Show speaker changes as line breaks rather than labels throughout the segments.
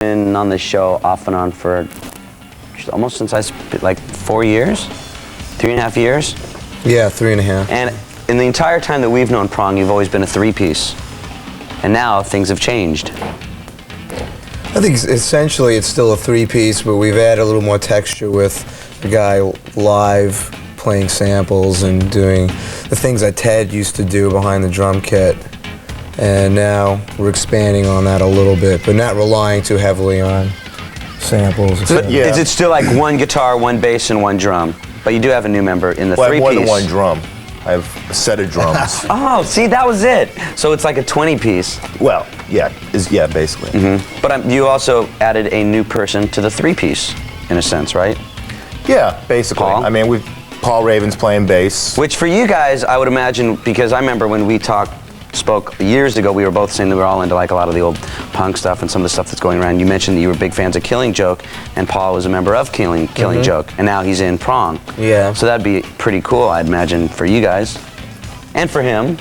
been on the show off and on for almost since like 4 years, 3.5 years.
Yeah, 3.5.
And in the entire time that we've known Prong, you've always been a three-piece. And now things have changed.
I think essentially it's still a three-piece, but we've added a little more texture with the guy live playing samples and doing the things that Ted used to do behind the drum kit. And now we're expanding on that a little bit, but not relying too heavily on samples.
So yeah. Is it still like one guitar, one bass, and one drum? But you do have a new member in the three-piece.
I have more than one drum. I have a set of drums.
Oh, see, that was it. So it's like a 20-piece.
Well, yeah, basically.
Mm-hmm. But you also added a new person to the three-piece, in a sense, right?
Yeah, basically.
Paul?
I mean, Paul Raven's playing bass.
Which for you guys, I would imagine, because I remember when we spoke years ago, we were both saying that we were all into like a lot of the old punk stuff and some of the stuff that's going around. You mentioned that you were big fans of Killing Joke, and Paul was a member of Killing Joke, and now he's in Prong.
Yeah.
So that'd be pretty cool, I'd imagine, for you guys. And for him.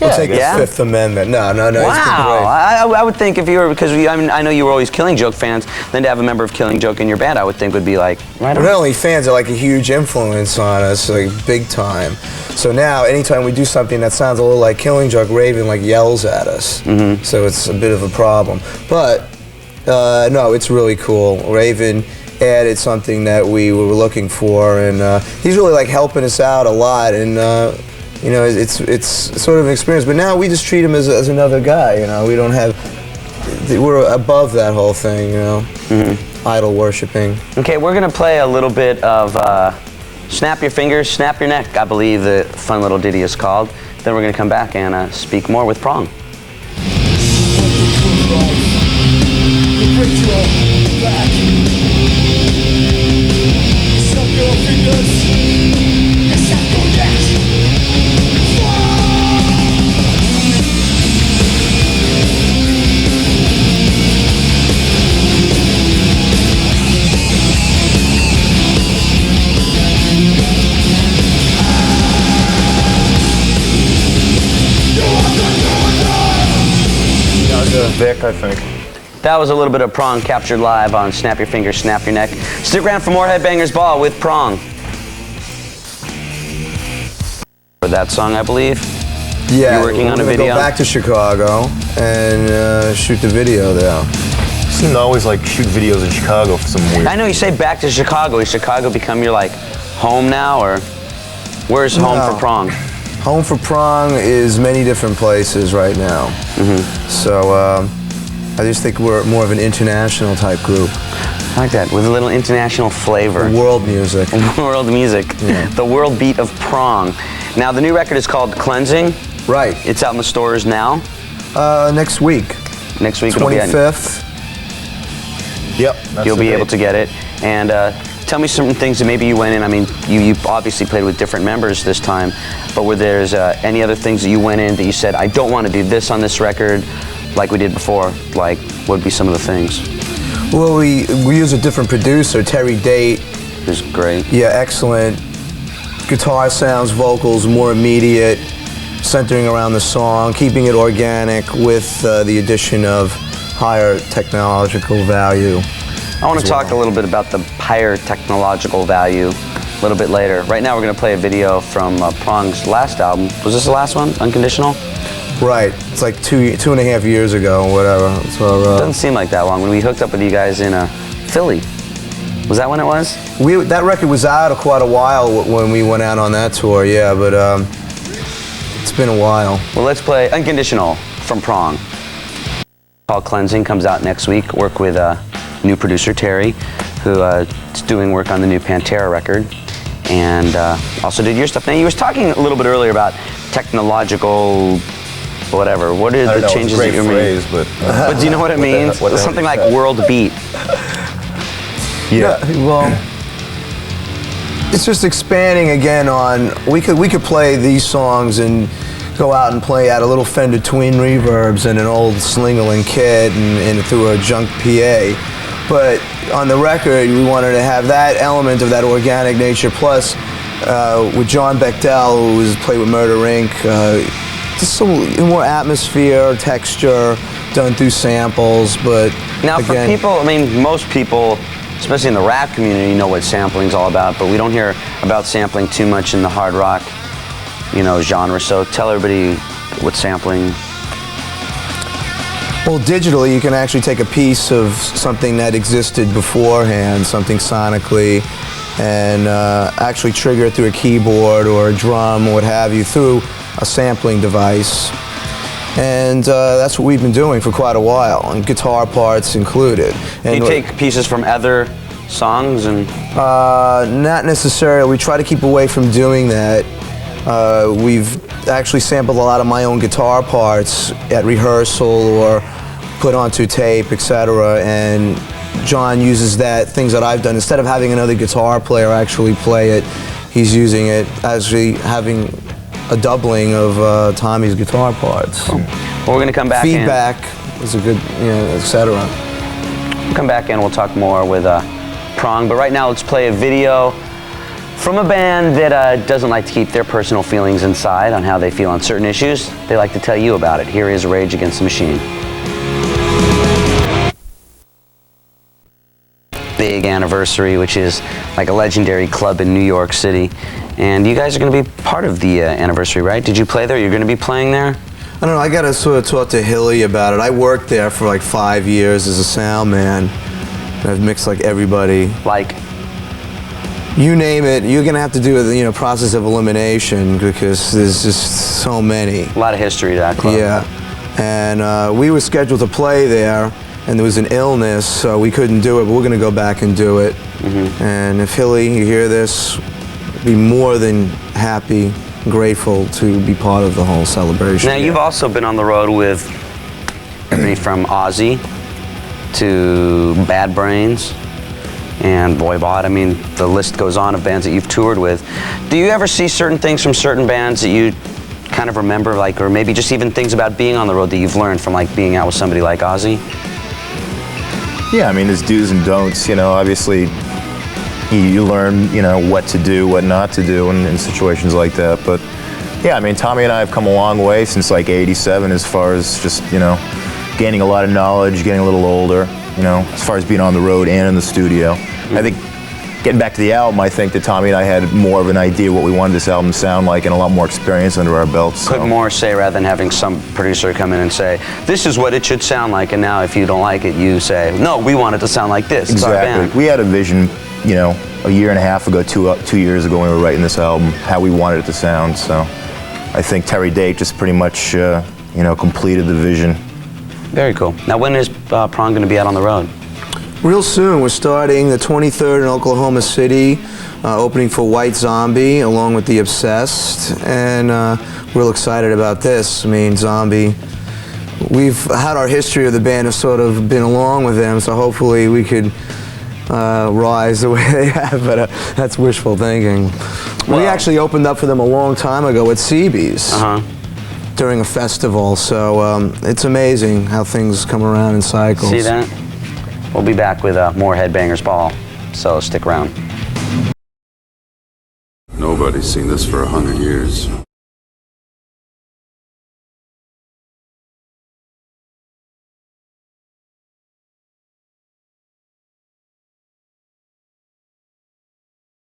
We'll take the Fifth Amendment. No,
wow.
It's been great.
I would think if you were, because I know you were always Killing Joke fans, then to have a member of Killing Joke in your band, I would think would be like, right on.
Not only fans are like a huge influence on us, like big time. So now, anytime we do something that sounds a little like Killing Joke, Raven like yells at us. So it's a bit of a problem. But no, it's really cool. Raven added something that we were looking for, and he's really like helping us out a lot. And you know, it's sort of an experience. But now we just treat him as another guy. You know, we don't have. We're above that whole thing. You know, idol worshiping.
Okay, we're gonna play a little bit of Snap Your Fingers, Snap Your Neck, I believe the fun little ditty is called. Then we're gonna come back and speak more with Prong.
Vic, I think.
That was a little bit of Prong captured live on Snap Your Fingers, Snap Your Neck. Stick around for more Headbangers Ball with Prong. For that song, I believe.
Yeah,
you're working on a video.
Go back to Chicago and shoot the video there.
I seem to always like shoot videos in Chicago for some weird.
I know you say back to Chicago. Has Chicago become your like home now, or where's home for Prong?
Home for Prong is many different places right now. So I just think we're more of an international type group.
I like that, with a little international flavor.
World music.
World music. Yeah. The world beat of Prong. Now the new record is called Cleansing.
Right.
It's out in the stores now.
Next week.
Next week.
25th.
Yep.
You'll be able to get it. And tell me some things that maybe you went in. I mean, you obviously played with different members this time, but were there any other things that you went in that you said, I don't want to do this on this record like we did before? Like, what would be some of the things?
Well, we use a different producer, Terry Date.
Who's great.
Yeah, excellent. Guitar sounds, vocals, more immediate, centering around the song, keeping it organic with the addition of higher technological value.
I want to talk a little bit about the higher technological value a little bit later. Right now we're going to play a video from Prong's last album. Was this the last one, Unconditional?
Right. It's like two and a half years ago or whatever. So,
it doesn't seem like that long. When we hooked up with you guys in Philly. Was that when it was?
That record was out quite a while when we went out on that tour, yeah, but it's been a while.
Well, let's play Unconditional from Prong. Called Cleansing, comes out next week. Work with new producer Terry, who is doing work on the new Pantera record, and also did your stuff. Now, you was talking a little bit earlier about technological whatever. What are the changes that you made? But do you know what it means? Something like world beat.
Yeah. Well, it's just expanding again on. We could play these songs and go out and play at a little Fender Twin reverbs and an old Slingerland kit and through a junk PA. But on the record, we wanted to have that element of that organic nature, plus with John Bechtel, who was played with Murder Inc., just some more atmosphere, texture, done through samples, but
Now, for
again,
people, I mean, most people, especially in the rap community, know what sampling's all about, but we don't hear about sampling too much in the hard rock, genre. So tell everybody what sampling.
well, digitally, you can actually take a piece of something that existed beforehand, something sonically, and actually trigger it through a keyboard or a drum or what have you through a sampling device. And that's what we've been doing for quite a while, and guitar parts included. And
Do you take pieces from other songs and?
not necessarily. We try to keep away from doing that. We've actually sampled a lot of my own guitar parts at rehearsal or put onto tape, etc. And John uses things that I've done. Instead of having another guitar player actually play it, he's using it as having a doubling of Tommy's guitar parts.
Cool. Well, we're going to come back
Feedback is a good, etc.
We'll come back in, we'll talk more with Prong, but right now let's play a video from a band that doesn't like to keep their personal feelings inside on how they feel on certain issues. They like to tell you about it. Here is Rage Against the Machine. Big Anniversary, which is like a legendary club in New York City. And you guys are going to be part of the anniversary, right? Did you play there? You're going to be playing there?
I don't know, I gotta sort of talk to Hilly about it. I worked there for like 5 years as a sound man. And I've mixed like everybody.
Like?
You name it, you're gonna have to do a process of elimination because there's just so many.
A lot of history to that club.
Yeah, and we were scheduled to play there, and there was an illness, so we couldn't do it, but we're gonna go back and do it. And if Hilly, you hear this, be more than happy, grateful to be part of the whole celebration.
Now, you've also been on the road with everybody from Ozzy to Bad Brains and Voivod. I mean, the list goes on of bands that you've toured with. Do you ever see certain things from certain bands that you kind of remember, like, or maybe just even things about being on the road that you've learned from, like, being out with somebody like Ozzy?
Yeah, I mean, there's do's and don'ts, obviously you learn, what to do, what not to do in situations like that. But yeah, I mean, Tommy and I have come a long way since like '87 as far as just, gaining a lot of knowledge, getting a little older, as far as being on the road and in the studio. I think getting back to the album, I think that Tommy and I had more of an idea what we wanted this album to sound like and a lot more experience under our belts.
Put more say rather than having some producer come in and say, this is what it should sound like, and now if you don't like it, you say, no, we want it to sound like this. It's our band.
We had a vision, a year and a half ago, 2 years ago when we were writing this album, how we wanted it to sound. So I think Terry Date just pretty much, completed the vision.
Very cool. Now, when is Prong going to be out on the road?
Real soon. We're starting the 23rd in Oklahoma City, opening for White Zombie along with The Obsessed, and real excited about this. I mean, Zombie, we've had our history of the band have sort of been along with them, so hopefully we could rise the way they have, but that's wishful thinking.
Well,
we actually opened up for them a long time ago at CB's during a festival, so it's amazing how things come around in cycles.
See that? We'll be back with more Headbangers Ball, so stick around.
Nobody's seen this for 100 years.